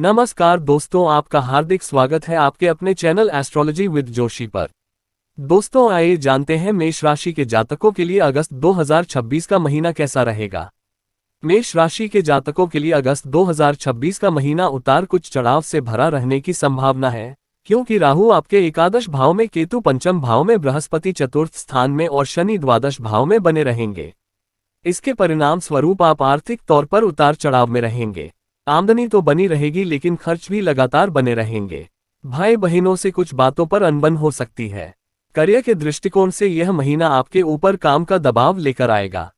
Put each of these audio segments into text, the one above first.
नमस्कार दोस्तों, आपका हार्दिक स्वागत है आपके अपने चैनल एस्ट्रोलॉजी विद जोशी पर। दोस्तों, आइए जानते हैं मेष राशि के जातकों के लिए अगस्त 2026 का महीना कैसा रहेगा। मेष राशि के जातकों के लिए अगस्त 2026 का महीना उतार कुछ चढ़ाव से भरा रहने की संभावना है, क्योंकि राहु आपके एकादश भाव में, केतु पंचम भाव में, बृहस्पति चतुर्थ स्थान में और शनि द्वादश भाव में बने रहेंगे। इसके परिणाम स्वरूप आप आर्थिक तौर पर उतार चढ़ाव में रहेंगे। आमदनी तो बनी रहेगी लेकिन खर्च भी लगातार बने रहेंगे। भाई बहनों से कुछ बातों पर अनबन हो सकती है। करियर के दृष्टिकोण से यह महीना आपके ऊपर काम का दबाव लेकर आएगा।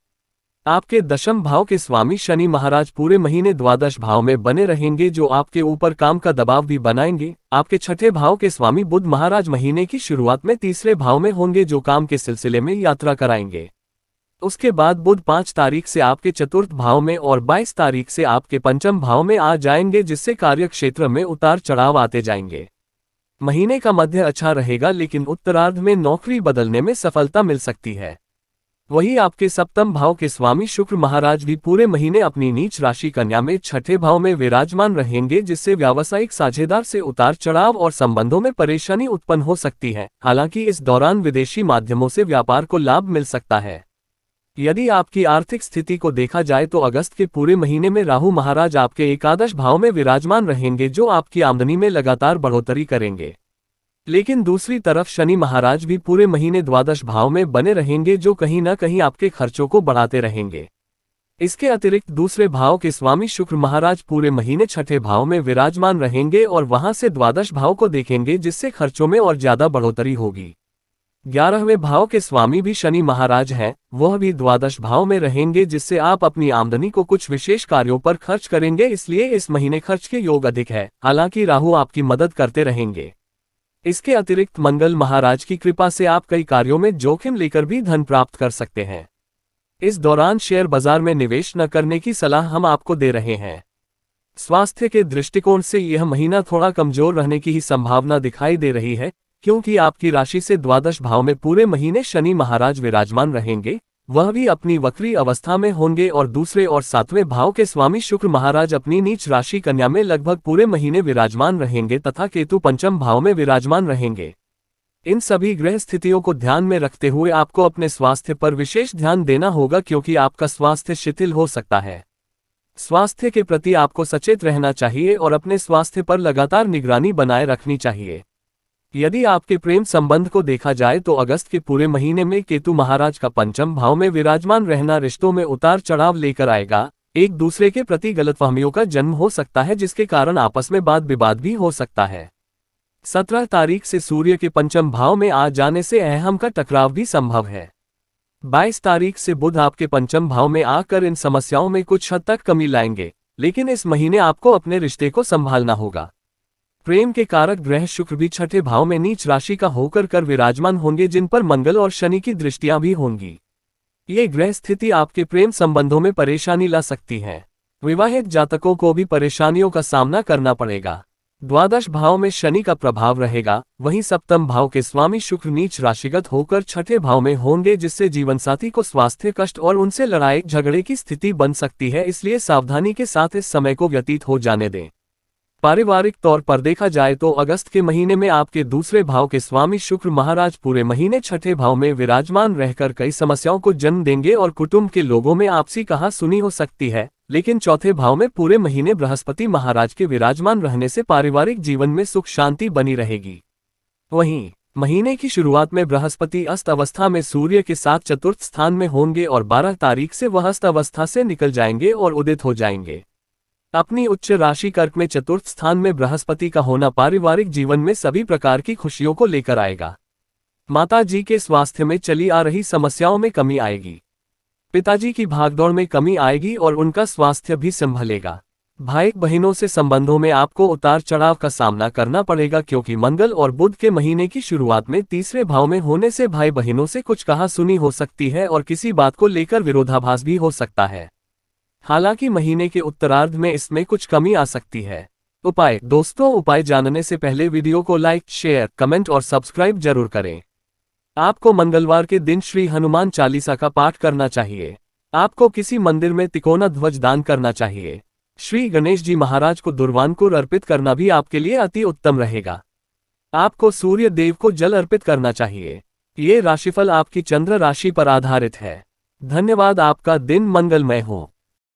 आपके दशम भाव के स्वामी शनि महाराज पूरे महीने द्वादश भाव में बने रहेंगे, जो आपके ऊपर काम का दबाव भी बनाएंगे। आपके छठे भाव के स्वामी बुध महाराज महीने की शुरुआत में तीसरे भाव में होंगे, जो काम के सिलसिले में यात्रा कराएंगे। उसके बाद बुध 5 तारीख से आपके चतुर्थ भाव में और 22 तारीख से आपके पंचम भाव में आ जाएंगे, जिससे कार्य क्षेत्र में उतार चढ़ाव आते जाएंगे। महीने का मध्य अच्छा रहेगा, लेकिन उत्तरार्ध में नौकरी बदलने में सफलता मिल सकती है। वहीं आपके सप्तम भाव के स्वामी शुक्र महाराज भी पूरे महीने अपनी नीच राशि कन्या में छठे भाव में विराजमान रहेंगे, जिससे व्यावसायिक साझेदार से उतार चढ़ाव और संबंधों में परेशानी उत्पन्न हो सकती है। हालांकि इस दौरान विदेशी माध्यमों से व्यापार को लाभ मिल सकता है। यदि आपकी आर्थिक स्थिति को देखा जाए तो अगस्त के पूरे महीने में राहु महाराज आपके एकादश भाव में विराजमान रहेंगे, जो आपकी आमदनी में लगातार बढ़ोतरी करेंगे। लेकिन दूसरी तरफ शनि महाराज भी पूरे महीने द्वादश भाव में बने रहेंगे, जो कहीं न कहीं आपके खर्चों को बढ़ाते रहेंगे। इसके अतिरिक्त दूसरे भाव के स्वामी शुक्र महाराज पूरे महीने छठे भाव में विराजमान रहेंगे और वहां से द्वादश भाव को देखेंगे, जिससे खर्चों में और ज्यादा बढ़ोतरी होगी। 11वें भाव के स्वामी भी शनि महाराज हैं, वह भी द्वादश भाव में रहेंगे, जिससे आप अपनी आमदनी को कुछ विशेष कार्यों पर खर्च करेंगे। इसलिए इस महीने खर्च के योग अधिक है। हालांकि राहु आपकी मदद करते रहेंगे। इसके अतिरिक्त मंगल महाराज की कृपा से आप कई कार्यों में जोखिम लेकर भी धन प्राप्त कर सकते हैं। इस दौरान शेयर बाजार में निवेश न करने की सलाह हम आपको दे रहे हैं। स्वास्थ्य के दृष्टिकोण से यह महीना थोड़ा कमजोर रहने की ही संभावना दिखाई दे रही है, क्योंकि आपकी राशि से द्वादश भाव में पूरे महीने शनि महाराज विराजमान रहेंगे, वह भी अपनी वक्री अवस्था में होंगे, और दूसरे और 7वें भाव के स्वामी शुक्र महाराज अपनी नीच राशि कन्या में लगभग पूरे महीने विराजमान रहेंगे तथा केतु पंचम भाव में विराजमान रहेंगे। इन सभी ग्रह स्थितियों को ध्यान में रखते हुए आपको अपने स्वास्थ्य पर विशेष ध्यान देना होगा, क्योंकि आपका स्वास्थ्य शिथिल हो सकता है। स्वास्थ्य के प्रति आपको सचेत रहना चाहिए और अपने स्वास्थ्य पर लगातार निगरानी बनाए रखनी चाहिए। यदि आपके प्रेम संबंध को देखा जाए तो अगस्त के पूरे महीने में केतु महाराज का पंचम भाव में विराजमान रहना रिश्तों में उतार चढ़ाव लेकर आएगा। एक दूसरे के प्रति गलतफहमियों का जन्म हो सकता है, जिसके कारण आपस में वाद विवाद भी हो सकता है। 17 तारीख से सूर्य के पंचम भाव में आ जाने से अहम का टकराव भी संभव है। 22 तारीख से बुध आपके पंचम भाव में आकर इन समस्याओं में कुछ हद तक कमी लाएंगे, लेकिन इस महीने आपको अपने रिश्ते को संभालना होगा। प्रेम के कारक ग्रह शुक्र भी छठे भाव में नीच राशि का होकर विराजमान होंगे, जिन पर मंगल और शनि की दृष्टियां भी होंगी। ये ग्रह स्थिति आपके प्रेम संबंधों में परेशानी ला सकती है। विवाहित जातकों को भी परेशानियों का सामना करना पड़ेगा। द्वादश भाव में शनि का प्रभाव रहेगा, वहीं सप्तम भाव के स्वामी शुक्र नीच राशिगत होकर छठे भाव में होंगे, जिससे जीवनसाथी को स्वास्थ्य कष्ट और उनसे लड़ाई झगड़े की स्थिति बन सकती है। इसलिए सावधानी के साथ इस समय को व्यतीत हो जाने दें। पारिवारिक तौर पर देखा जाए तो अगस्त के महीने में आपके दूसरे भाव के स्वामी शुक्र महाराज पूरे महीने छठे भाव में विराजमान रहकर कई समस्याओं को जन्म देंगे और कुटुंब के लोगों में आपसी कहा-सुनी हो सकती है। लेकिन चौथे भाव में पूरे महीने बृहस्पति महाराज के विराजमान रहने से पारिवारिक जीवन में सुख शांति बनी रहेगी। वहीं महीने की शुरुआत में बृहस्पति अस्त अवस्था में सूर्य के साथ चतुर्थ स्थान में होंगे और 12 तारीख से वह अस्त अवस्था से निकल जाएंगे और उदित हो जाएंगे। अपनी उच्च राशि कर्क में चतुर्थ स्थान में बृहस्पति का होना पारिवारिक जीवन में सभी प्रकार की खुशियों को लेकर आएगा। माता जी के स्वास्थ्य में चली आ रही समस्याओं में कमी आएगी। पिताजी की भागदौड़ में कमी आएगी और उनका स्वास्थ्य भी संभलेगा। भाई बहनों से संबंधों में आपको उतार चढ़ाव का सामना करना पड़ेगा, क्योंकि मंगल और बुध के महीने की शुरुआत में तीसरे भाव में होने से भाई बहनों से कुछ कहा-सुनी हो सकती है और किसी बात को लेकर विरोधाभास भी हो सकता है। हालांकि महीने के उत्तरार्ध में इसमें कुछ कमी आ सकती है। उपाय। दोस्तों, उपाय जानने से पहले वीडियो को लाइक, शेयर, कमेंट और सब्सक्राइब जरूर करें। आपको मंगलवार के दिन श्री हनुमान चालीसा का पाठ करना चाहिए। आपको किसी मंदिर में तिकोना ध्वज दान करना चाहिए। श्री गणेश जी महाराज को दुर्वांकुर अर्पित करना भी आपके लिए अति उत्तम रहेगा। आपको सूर्य देव को जल अर्पित करना चाहिए। ये राशिफल आपकी चंद्र राशि पर आधारित है। धन्यवाद। आपका दिन मंगलमय हो।